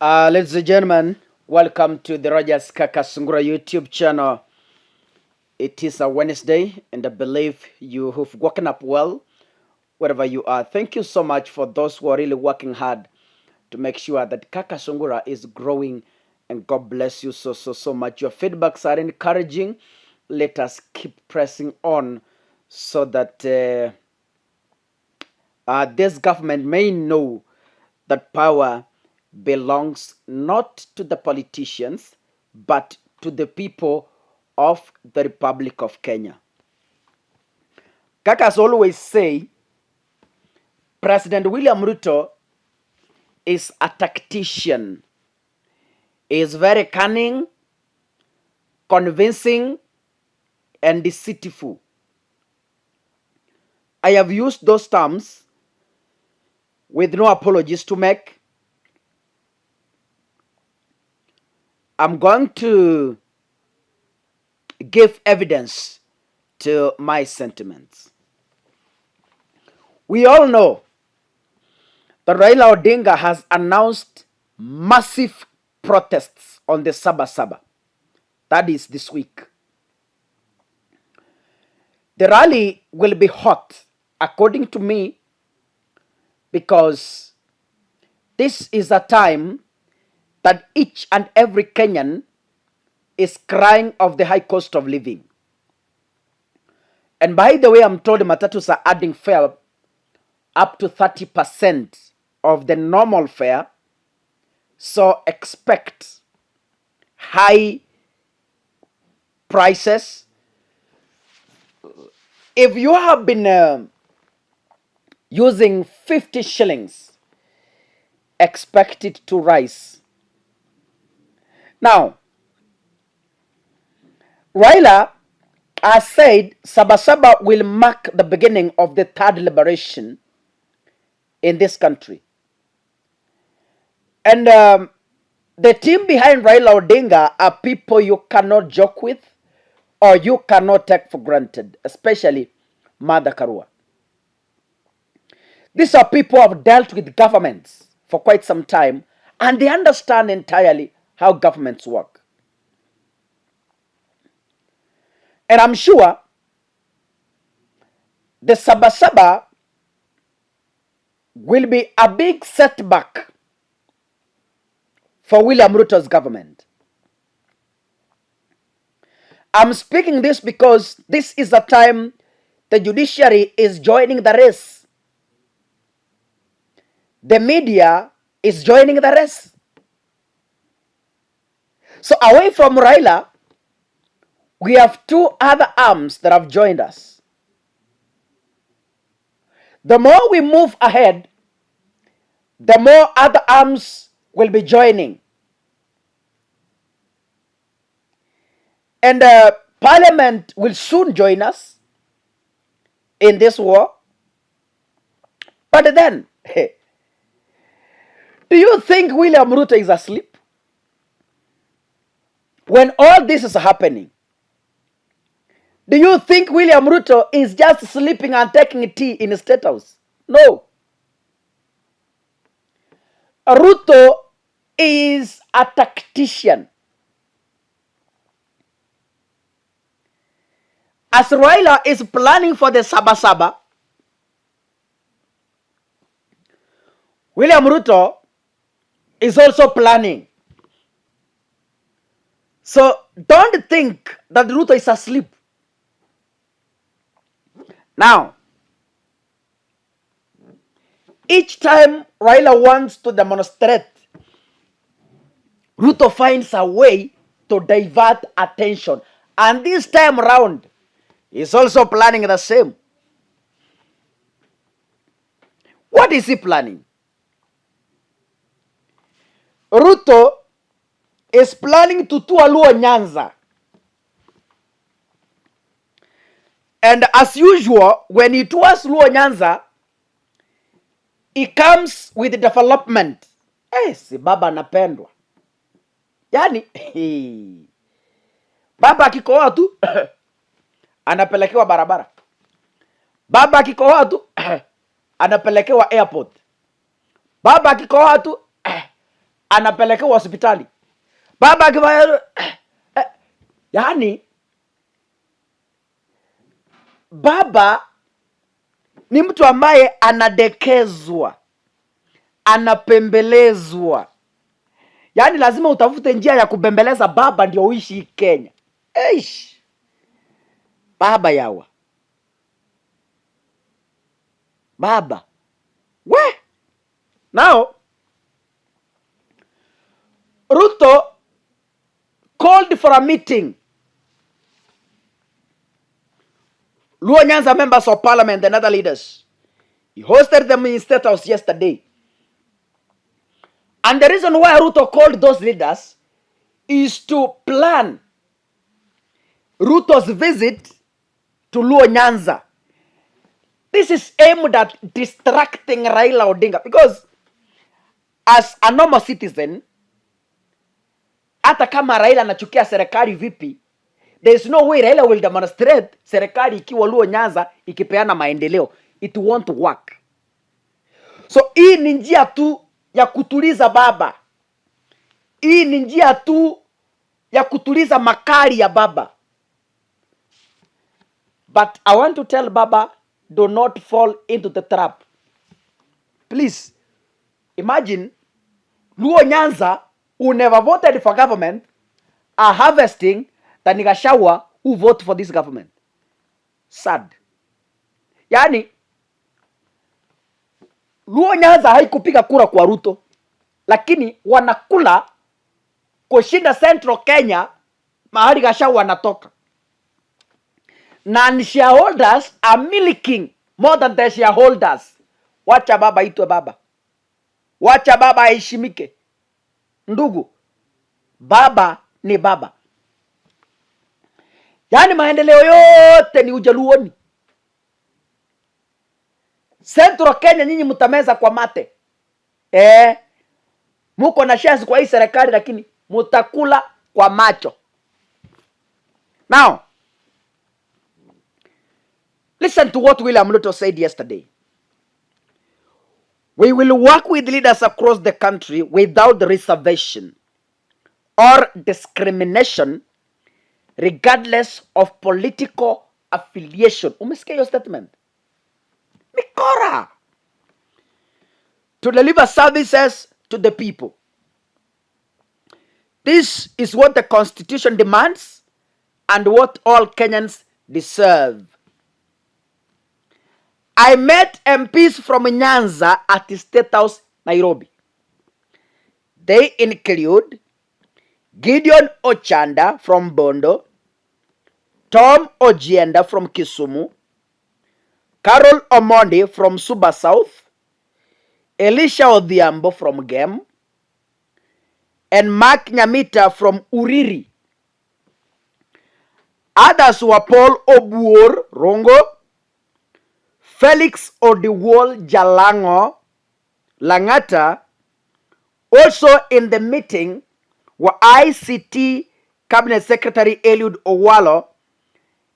Ladies and gentlemen, welcome to the Rogers Kakasungura YouTube channel. It is a Wednesday, and I believe you have woken up well wherever you are. Thank you so much for those who are really working hard to make sure that Kakasungura is growing, and God bless you so much. Your feedbacks are encouraging. Let us keep pressing on so that this government may know that power belongs not to the politicians, but to the people of the Republic of Kenya. Kakas always say President William Ruto is a tactician. He is very cunning, convincing, and deceitful. I have used those terms with no apologies to make. I'm going to give evidence to my sentiments. We all know that Raila Odinga has announced massive protests on the Sabasaba. That is this week. The rally will be hot, according to me, because this is a time that each and every Kenyan is crying of the high cost of living. And by the way, I'm told the matatus are adding fare up to 30% of the normal fare. So expect high prices. If you have been using 50 shillings, expect it to rise. Now, Raila has said Sabasaba will mark the beginning of the third liberation in this country. And the team behind Raila Odinga are people you cannot joke with or you cannot take for granted, especially Mother Karua. These are people who have dealt with governments for quite some time, and they understand entirely how governments work. And I'm sure the Sabasaba will be a big setback for William Ruto's government. I'm speaking this because this is the time the judiciary is joining the race. The media is joining the race. So away from Raila, we have two other arms that have joined us. The more we move ahead, the more other arms will be joining. And Parliament will soon join us in this war. But then, do you think William Ruto is asleep? When all this is happening, do you think William Ruto is just sleeping and taking tea in the State House? No. Ruto is a tactician. As Raila is planning for the Sabasaba, William Ruto is also planning. So don't think that Ruto is asleep. Now, each time Raila wants to demonstrate, Ruto finds a way to divert attention. And this time around, he's also planning the same. What is he planning? Ruto is planning to tour Luo Nyanza. And as usual, when he tours Luo Nyanza, he comes with development. Si baba anapendwa. Yani, baba akikohoa tu anapelekewa barabara. Baba akikohoa tu anapelekewa airport. Baba akikohoa tu anapelekewa hospitali. Baba akiwa yani baba ni mtu ambaye anadekezwa, anapembelezwa. Yani lazima utafute njia ya kubembeleza baba ndio uishi Kenya. Eish. Baba yawa. Baba. We. Now, Ruto called for a meeting. Luo Nyanza members of parliament and other leaders. He hosted them in State House yesterday. And the reason why Ruto called those leaders is to plan Ruto's visit to Luo Nyanza. This is aimed at distracting Raila Odinga, because as a normal citizen, hata kama Raila anachukia serikali vipi, there is no way Raila will demonstrate serikali ikiwa Luo Nyanza ikipeana maendeleo. It won't work. So hii ni njia tu ya kutuliza baba. Hii ni njia tu ya kutuliza makali ya baba. But I want to tell baba, do not fall into the trap. Please, imagine Luo Nyanza, who never voted for government, are harvesting the Gachagua who vote for this government. Sad. Yani, Luo Nyanza haikupiga kura kwa Ruto, lakini wanakula kushinda Central Kenya mahali Gachagua anatoka. Na shareholders are milking more than the shareholders. Wacha baba itwe baba. Wacha baba aheshimike. Ndugu, baba ni baba. Yani maendeleo yote ni Ujaluoni. Central Kenya nyinyi mtameza kwa mate. Muko na shares kwa hii serikali lakini mutakula kwa macho. Now, listen to what William Ruto said yesterday. We will work with leaders across the country without reservation or discrimination regardless of political affiliation. Umesikia your statement? Mikora. To deliver services to the people. This is what the Constitution demands and what all Kenyans deserve. I met MPs from Nyanza at the State House, Nairobi. They include Gideon Ochanda from Bondo, Tom Ojienda from Kisumu, Carol Omondi from Suba South, Elisha Odhiambo from Gem, and Mark Nyamita from Uriri. Others were Paul Obuor Rongo, Felix Odiwol Jalango Langata. Also in the meeting were ICT Cabinet Secretary Eliud Owalo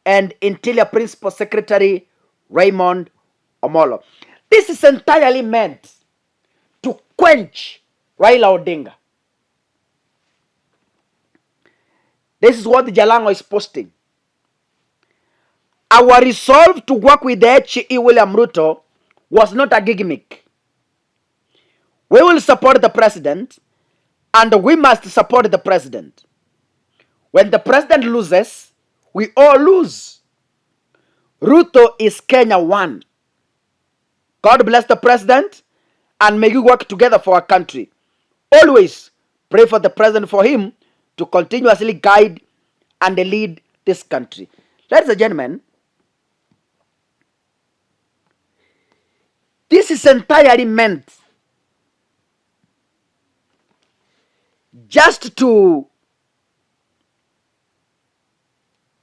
and Interior Principal Secretary Raymond Omolo. This is entirely meant to quench Raila Odinga. This is what Jalango is posting. Our resolve to work with the HE William Ruto was not a gimmick. We will support the president and we must support the president. When the president loses, we all lose. Ruto is Kenya one. God bless the president and may we work together for our country. Always pray for the president for him to continuously guide and lead this country. Ladies and gentlemen, this is entirely meant just to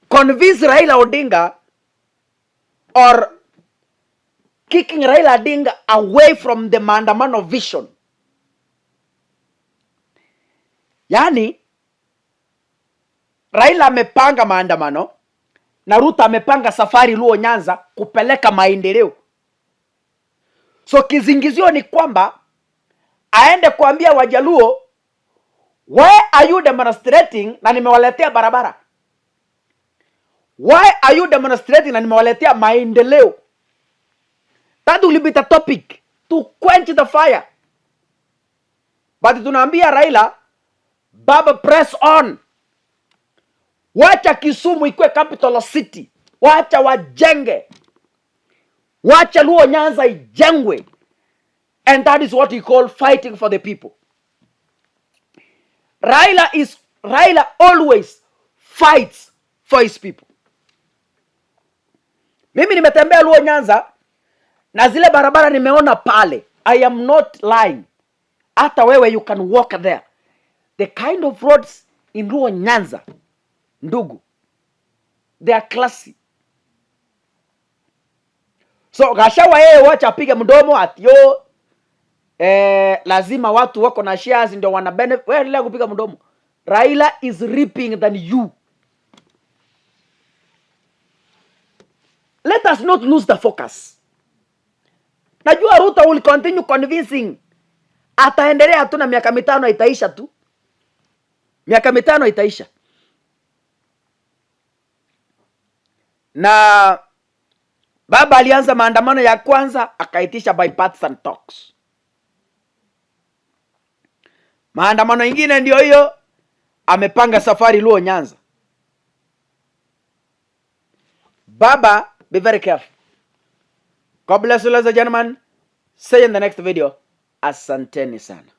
convince Raila Odinga or kicking Raila Odinga away from the maandamano vision. Yani, Raila amepanga maandamano na Ruto amepanga safari Luo Nyanza kupeleka maendeleo. So kizingizio ni kwamba aende kuambia Wajaluo Why are you demonstrating na nimewaletea barabara? Why are you demonstrating na nimewaletea maendeleo? That will be the topic to quench the fire. But tunaambia Raila, baba, press on. Wacha Kisumu ikuwe capital city. Wacha wajenge. Wacha Luo Nyanza ijengwe. And that is what we call fighting for the people. Raila always fights for his people. Mimi nimetembea Luo Nyanza na zile barabara nimeona pale. I am not lying. Hata wewe you can walk there. The kind of roads in Luo Nyanza, ndugu, they are classy. So Gashawa yeye wacha apige mdomo ati yo lazima watu wako na shares ndio wana benefit. Wewe endelea kupiga mdomo. Raila is reaping than you. Let us not lose the focus. Najua Ruto will continue convincing. Ataendelea hatuna miaka 5 itaisha tu. Miaka 5 itaisha. Na baba alianza maandamano ya kwanza akaitisha bipartisan talks. Maandamano ingine ndio hiyo amepanga safari Luo Nyanza. Baba, be very careful. God bless you, ladies and gentlemen. See you in the next video. Asanteni sana.